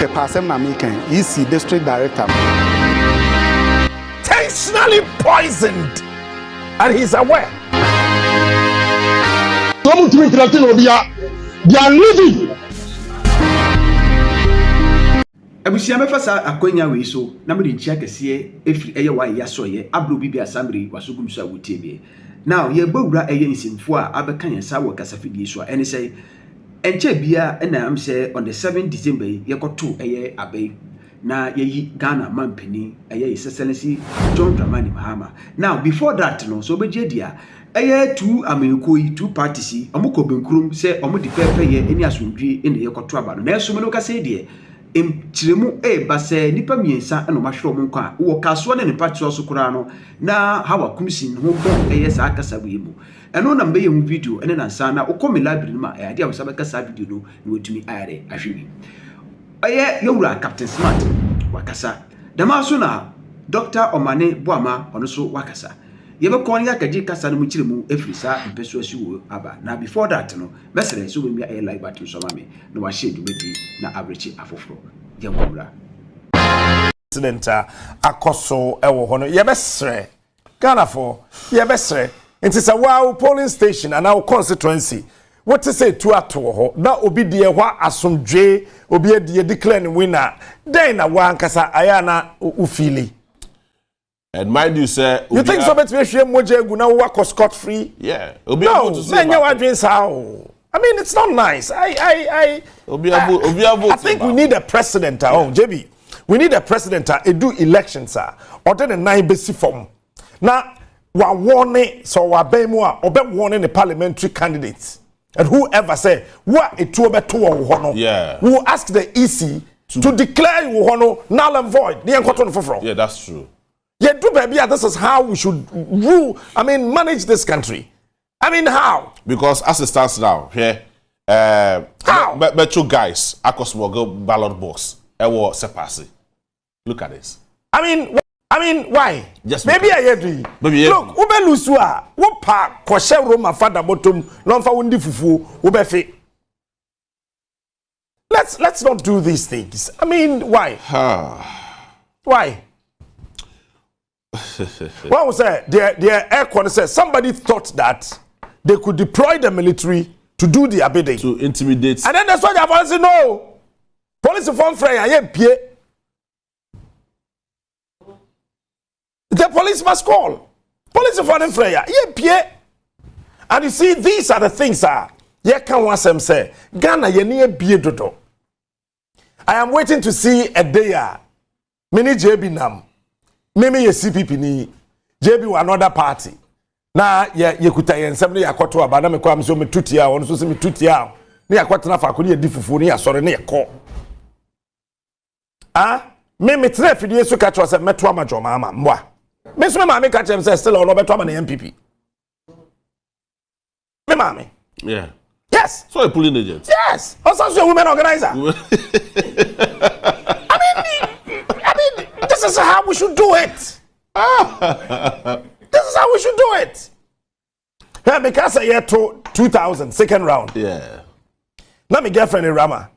The person na making EC district director intentionally poisoned, and he's aware. They are living. Abusia me fasa akwanya we so na me nchia kese efiri eye wa ya so ye abro bibi asambere wasogum so awotie bi. Now ye gbawura eye nsimfo a abeka yensa wo kasafidie so ene say enche bia na am say on the 7th December ye koto eye abai na ye Ghana mampani eye Excellency John Dramani Mahama. Now before that no so beje dia eye two Amerikoi two parties omko benkrum say omo di pepe ye eni asundwe ene ye koto aba no na so me no ka say die chiremu base nipa miensa eno mahwero mu kwa wo kaso ne nipa tso so kura no na hawa kumsin ho bon sa akasa mu eno na mbe ye mu video ene na nsa na ukome library ma ade a saba kasa video no na wotumi are ahwebi yewura Captain Smart wakasa dama so na Dr. Omane Boamah ono so wakasa yebe kon ya kaji kasa no mu chiremu efrisa mpeso asiwo aba na before that no mesere so we live battle so mame no wa shade medi na average afoforo yewura president akoso ewo hono yebesre Ghana for yebesre nti sa wow polling station and our constituency what to say to ato ho na obi de hwa asomdwe obi de declare winner then na wan kasa ayana ufili. And mind you, sir, you think so? But we should moje gu na work scot free. Yeah, no, I mean, it's not nice. I think we need a president. JB, we need a president. Do elections, or then a 9 basic form. Now, we warning so we be more or be warning the parliamentary candidates, and whoever say what it to be to yeah, we will ask the EC to declare you null and void. Yeah, that's true. Yeah, do baby, this is how we should rule. I mean, manage this country. I mean, how? Because as it stands now, here, how? But you guys, Akosmogo ballot box, ewo sepasi. Look at this. I mean, why? Just maybe I agree. Look, ube lusua, wopa kwashe Roma father bottom, non fa wundi fufu, ube fe. Let's not do these things. I mean, why? Why? What was that? Their air quality said somebody thought that they could deploy the military to do the bidding. To intimidate. And then that's why they said no. Police form free the police must call. Police form free and you see, these are the things can want them say Ghana ye near be dodo. I am waiting to see a day mini JB Nam. Maybe a CPP ni JB wa another party. Na ye kuta ye nsem ne yakoto aba na me kwa mso me tutia ono so se me tutia ne yakoto na fa ko ne yedifufu ne yasore ne yakọ. Me tre fidie so ka cho se meto amajo mama mwa. Me so me ma me ka chem se still ono beto ama na MPP. Me mama. Yeah. Yes. So a pulling agent. Yes. Also a women organizer. This is how we should do it. This is how we should do it. Yeah, because I had 2000 second round. Yeah. Now my girlfriend is Rama.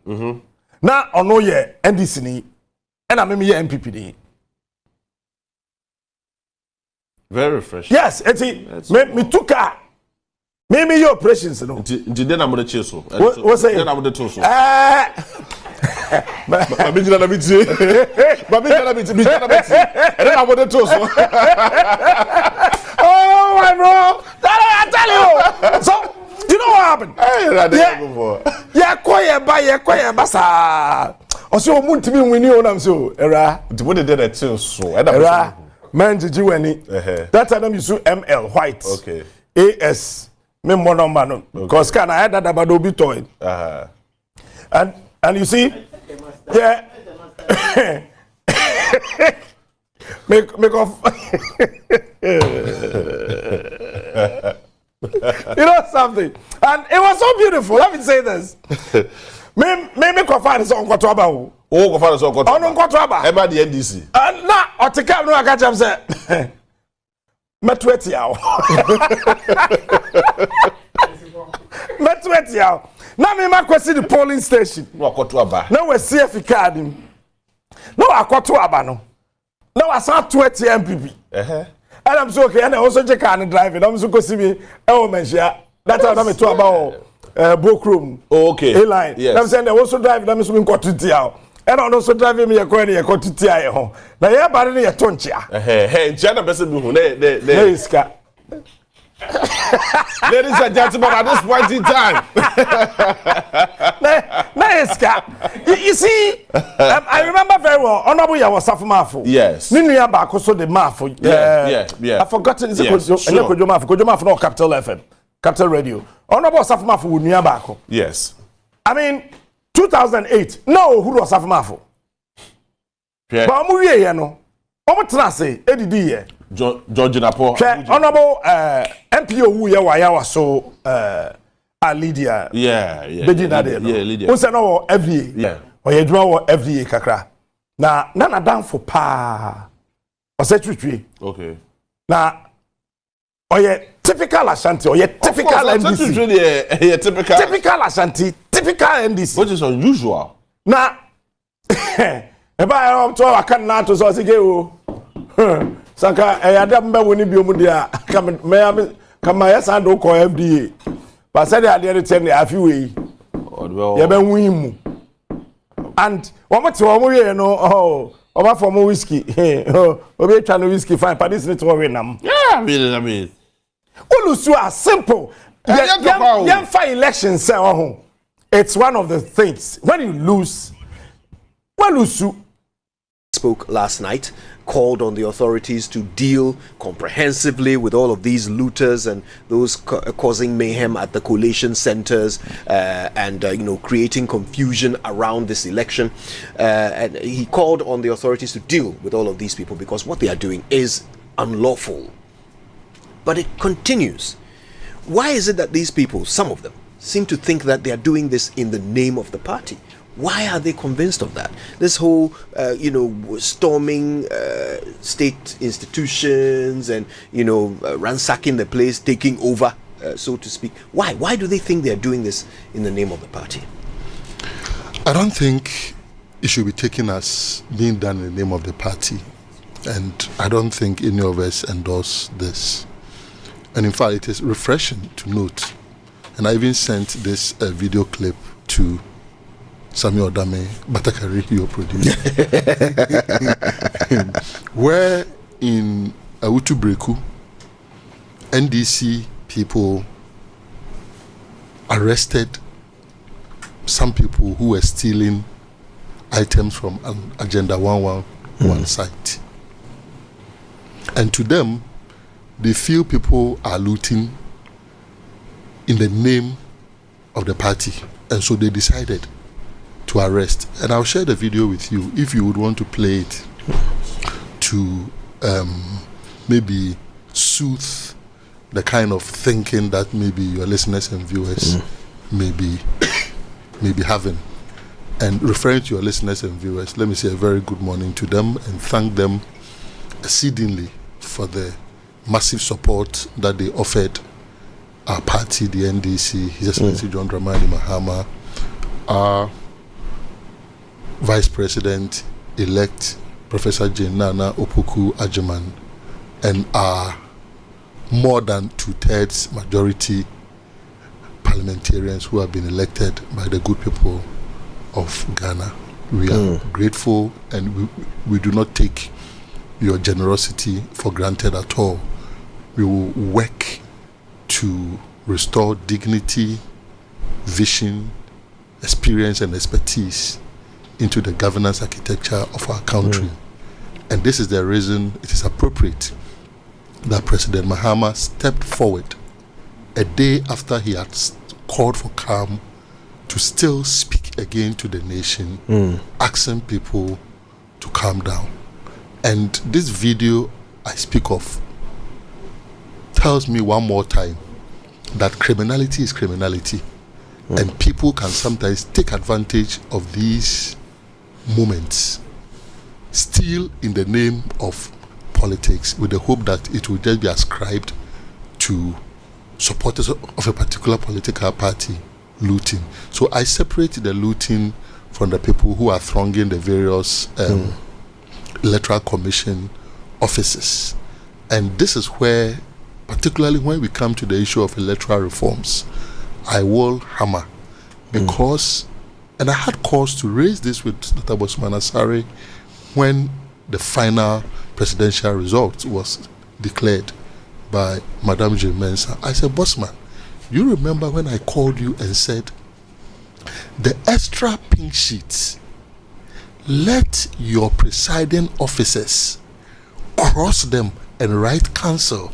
Now I know ye NDC ni, and I'm me MPP ni. Very refreshing. Yes, it's me took her. Me your operations no. Then I'm gonna chase so. What's it? Then I'm gonna toss so. Baby jana biti. Baby jana biti. And then I'm gonna toss so. Oh my bro! I tell you. So you know what happened? Yeah, quiet basa. Also, Muntimi winning on them so. Era. What did that too so? Era. Man, did you any? That time you saw ML White. Okay. AS. Me mono because can I had that about Obi toy. And you see, yeah. make off. You know something, and it was so beautiful. Let me say this. Me go find song Kwatwaba. Oh, go find song Kwatwaba. Oh, no Kwatwaba. Eba the NDC. Na otika no aka jam say. Metweti yawo. Met ya. Now me ma kwesi the polling station. No akoto aba. Now we see if card him. No akoto aba no. Now I saw 20 MPP. And I'm so okay and I also check car driving. I'm so go see me mention that time I'm to about Bokroom. Oh, okay. A-line. Yes. I'm saying they also drive them so me got to tia. And I'm also driving me a coin here got to tia ho. Na ya ba ne ya tonchia. Hey, China person be who Hey ska. Ladies and gentlemen, at this point in time. You see, I remember very well. Honorable ya was Mafo. Yes. Ninu back also the Mafo. Yeah. I forgotten. Is it Yes, Kojo Mafo no Capital FM, Capital Radio. Honorable Mafo would near back. Yes. I mean, 2008. No, who was Mafo? Yeah. But I'm here, no. I'm trying to say, Eddie. George Napo. Honorable MPO who ya wa so Lydia. Yeah. Lydia. Who say no FDA. Yeah. Or you draw FDA kakra. Na nana down for pa. Or say tree. Okay. Na or ye typical Ashanti or ye typical NDC. Yeah, typical Ashanti, typical NDC. Which is unusual. Na eba yo to aka na to so sige o. Sanka adam be woni bi omu dia kama ya san do ko FDA but said they dey tell the afi we ye be hu and one te omu ye no oba for mo whiskey obi twa no whiskey fine but this need to we nam I mean ulusu are simple yan fa election say it's one of the things when you lose ulusu spoke last night, called on the authorities to deal comprehensively with all of these looters and those causing mayhem at the collation centers and creating confusion around this election. And he called on the authorities to deal with all of these people because what they are doing is unlawful. But it continues. Why is it that these people, some of them, seem to think that they are doing this in the name of the party? Why are they convinced of that? This whole, storming state institutions and, ransacking the place, taking over, so to speak. Why? Why do they think they are doing this in the name of the party? I don't think it should be taken as being done in the name of the party. And I don't think any of us endorse this. And in fact, it is refreshing to note. And I even sent this video clip to Samuel Dame Batakari, your producer, where in Awutu Breku, NDC people arrested some people who were stealing items from an Agenda 111 site. And to them, they feel people are looting in the name of the party. And so they decided to arrest. And I'll share the video with you if you would want to play it to maybe soothe the kind of thinking that maybe your listeners and viewers may be having. And referring to your listeners and viewers, let me say a very good morning to them and thank them exceedingly for the massive support that they offered our party, the NDC, His Excellency John Dramani Mahama, our Vice President-elect Professor Jane Nana Opoku Agyemang, and our more than 2/3 majority parliamentarians who have been elected by the good people of Ghana. We are grateful and we do not take your generosity for granted at all. We will work to restore dignity, vision, experience and expertise into the governance architecture of our country. And this is the reason it is appropriate that President Mahama stepped forward a day after he had called for calm to still speak again to the nation, asking people to calm down. And this video I speak of tells me one more time that criminality is criminality. And people can sometimes take advantage of these moments, still in the name of politics, with the hope that it will just be ascribed to supporters of a particular political party looting. So I separate the looting from the people who are thronging the various electoral commission offices. And this is where, particularly when we come to the issue of electoral reforms, I will hammer. Because, and I had cause to raise this with Dr. Bosman Asare when the final presidential result was declared by Madame Jane Mensah. I said, Bosman, you remember when I called you and said, the extra pink sheets, let your presiding officers cross them and write cancel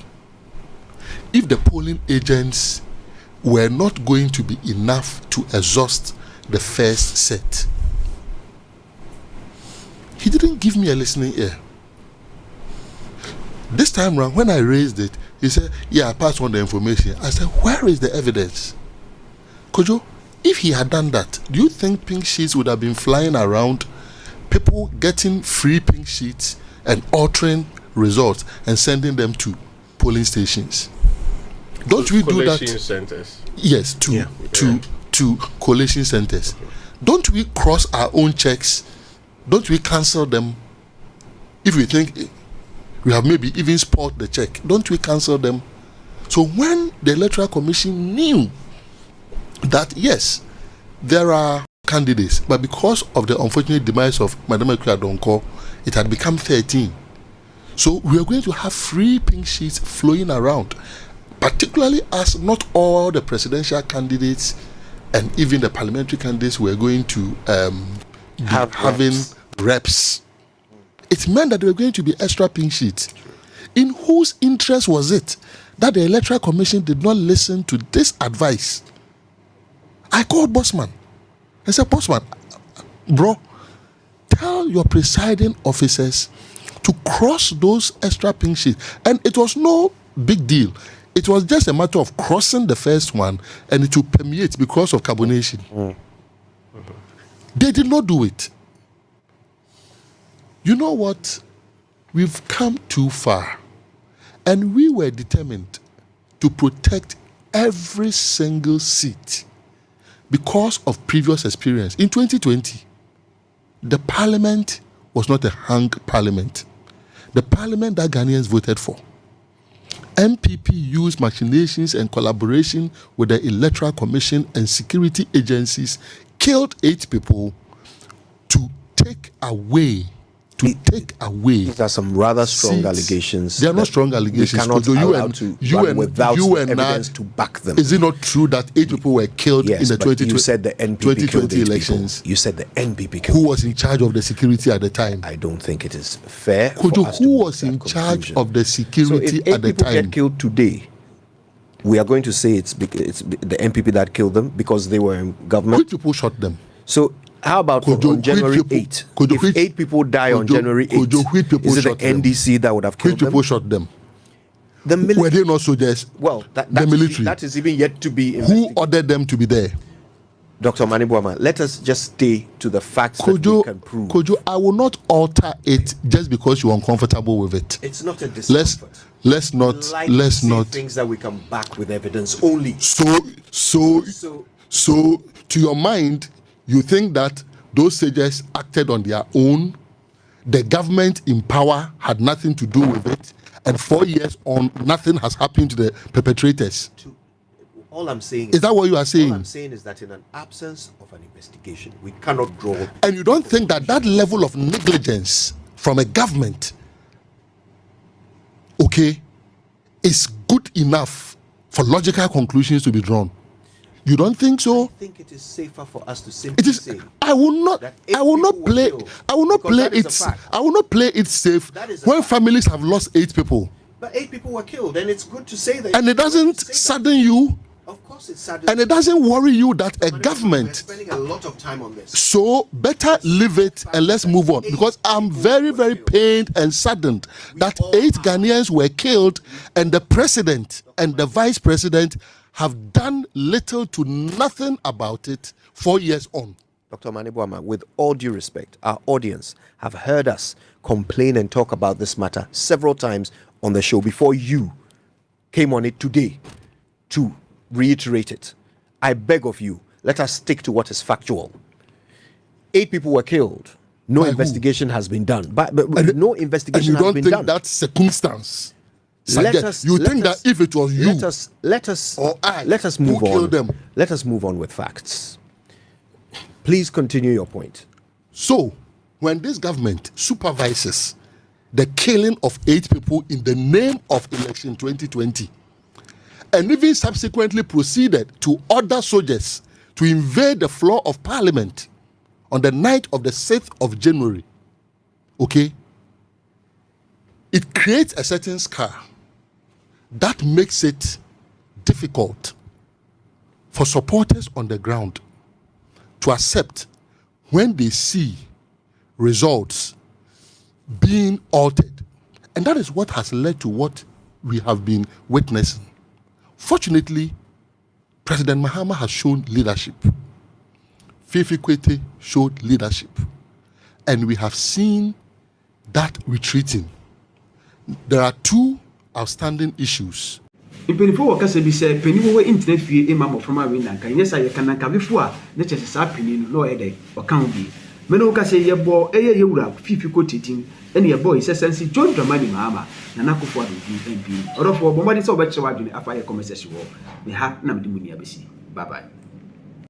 if the polling agents were not going to be enough to exhaust the first set. He didn't give me a listening ear. This time around, when I raised it, he said, yeah, I passed on the information. I said, where is the evidence? Kojo, if he had done that, do you think pink sheets would have been flying around, people getting free pink sheets and altering results and sending them to polling stations? Don't we do that? Collation centers. Yes, to collation centers. Don't we cross our own checks? Don't we cancel them if we think we have maybe even spot the check? Don't we cancel them? So when the Electoral Commission knew that yes, there are candidates, but because of the unfortunate demise of Madam Ekua Donko, it had become 13. So we are going to have free pink sheets flowing around, particularly as not all the presidential candidates and even the parliamentary candidates were going to having reps. It meant that there were going to be extra pink sheets. In whose interest was it that the Electoral Commission did not listen to this advice? I called Bosman. I said, Bosman, bro, tell your presiding officers to cross those extra pink sheets. And it was no big deal. It was just a matter of crossing the first one and it will permeate because of carbonation. They did not do it. You know what? We've come too far. And we were determined to protect every single seat because of previous experience. In 2020, the parliament was not a hung parliament. The parliament that Ghanaians voted for, MPP used machinations and collaboration with the Electoral Commission and security agencies, killed 8 people to take away. These are some rather strong allegations. They are not strong allegations. We cannot allow to run without evidence to back them. Is it not true that 8 people were killed in the 2020, you said the NPP killed 8 elections? People. You said the NPP killed. Who was in charge of the security at the time? I don't think it is fair. Who was in charge of the security at the time? So if 8 people get killed today, we are going to say it's the NPP that killed them because they were in government. Which people shot them? So how about on January 8? If 8 people die on January 8, is it the NDC that would have killed them? Which people shot them? Were they not soldiers? Well, the military. That is even yet to be investigated. Who ordered them to be there? Dr. Omane Boamah, let us just stay to the facts that we can prove. Kojo, I will not alter it just because you're uncomfortable with it. It's not a discomfort. Let's not things that we can back with evidence only. So to your mind, you think that those sages acted on their own, the government in power had nothing to do with it, and 4 years on, nothing has happened to the perpetrators. All I'm saying is that what you are saying? All I'm saying is that in an absence of an investigation, we cannot draw. And you don't think that level of negligence from a government, is good enough for logical conclusions to be drawn? You don't think so? I think it is safer for us to simply say. I will not play it safe when families have lost 8 people. But 8 people were killed, and it's good to say that. And it doesn't sadden you. Of course it saddens. And it doesn't worry you that a government. We're spending a lot of time on this. So better leave it and let's move on. Because I'm very, very pained and saddened that 8 Ghanaians were killed, and the president and the vice president have done little to nothing about it 4 years on. Dr. Omane Boamah, with all due respect, our audience have heard us complain and talk about this matter several times on the show before you came on it today to reiterate it. I beg of you, let us stick to what is factual. 8 people were killed. No By investigation has been done. But no investigation and has been you done. don't think that circumstance? Let You think that if it was you let us or I let us who move killed on. them? Let us move on with facts. Please continue your point. So, when this government supervises the killing of 8 people in the name of election 2020, and even subsequently proceeded to order soldiers to invade the floor of parliament on the night of the 6th of January, okay, it creates a certain scar that makes it difficult for supporters on the ground to accept when they see results being altered. And that is what has led to what we have been witnessing. Fortunately, President Mahama has shown leadership. Fifi Kwete showed leadership. And we have seen that retreating. There are 2 outstanding issues. Impenifu wakasa bi se peniwo we internet fie e ma moframa we nanka nyesa ye kananka befo a ne chese sa peninu no ye dey oka ho bi meno wakasa ye bo eye ye wura Fifi Kwete ene ye boy sesensi John Dramani Mahama na nakofo ado bi MP orofo bo madi se obekye wadwene afa ye commerce wo me ha na mede munia besi bye bye.